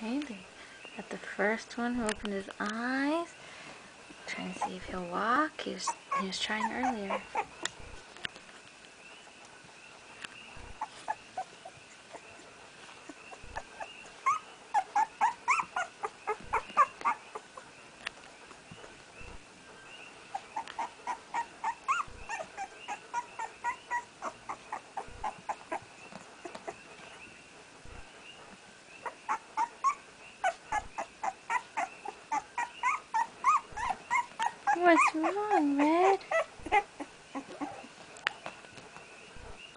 Okay, they got the first one who opened his eyes. Trying to see if he'll walk. He was trying earlier. What's wrong, Red?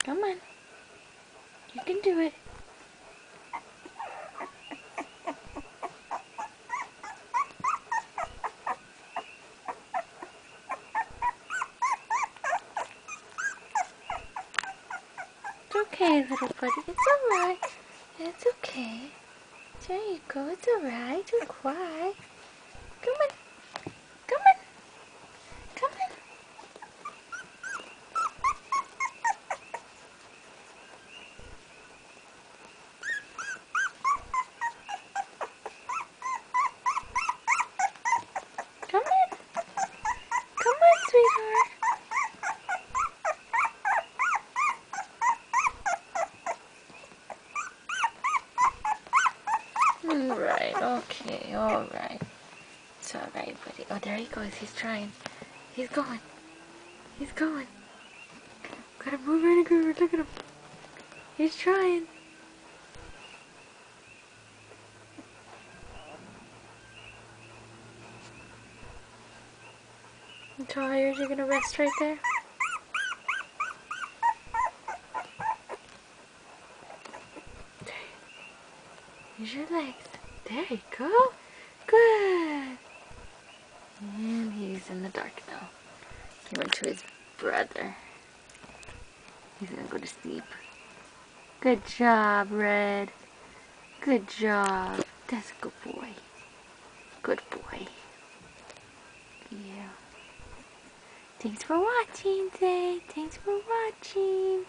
Come on. You can do it. It's okay, little buddy. It's alright. It's okay. There you go. It's alright. Don't cry. Come on. Come on. Come on. Come on. Come on, sweetheart. Alright, okay, alright. It's alright, buddy. Oh, there he goes. He's trying. He's going. He's going. Gotta move right again. Look at him. He's trying. You tired? You're gonna rest right there? Use your legs. There you go. Good. And he's in the dark now. He went to his brother. He's gonna go to sleep. Good job, Red. Good job. That's a good boy. Good boy. Yeah. Thanks for watching, Zay. Thanks for watching.